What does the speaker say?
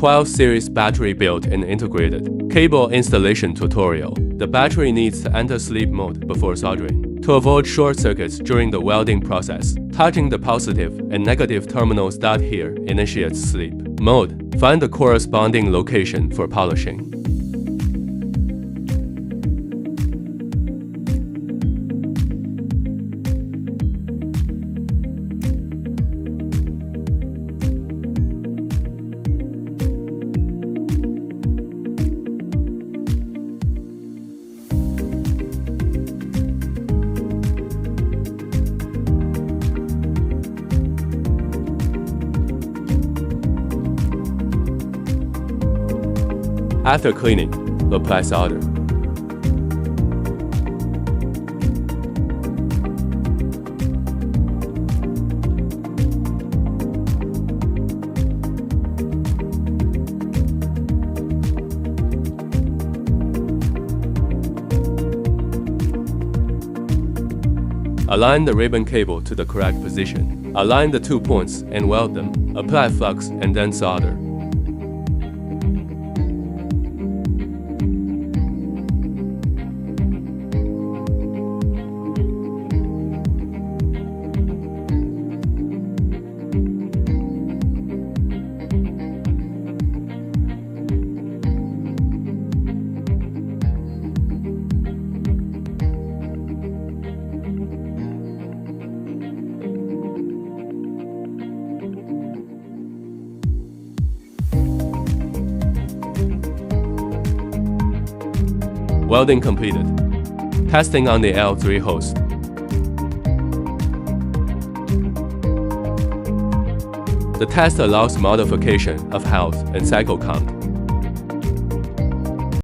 12 series battery built and integrated. Cable installation tutorial. The battery needs to enter sleep mode before soldering. To avoid short circuits during the welding process, touching the positive and negative terminals dot here initiates sleep mode. Find the corresponding location for polishing. After cleaning, apply solder. Align the ribbon cable to the correct position. Align the 2 points and weld them. Apply flux and then solder. Welding completed. Testing on the L3 host. The test allows modification of health and cycle count.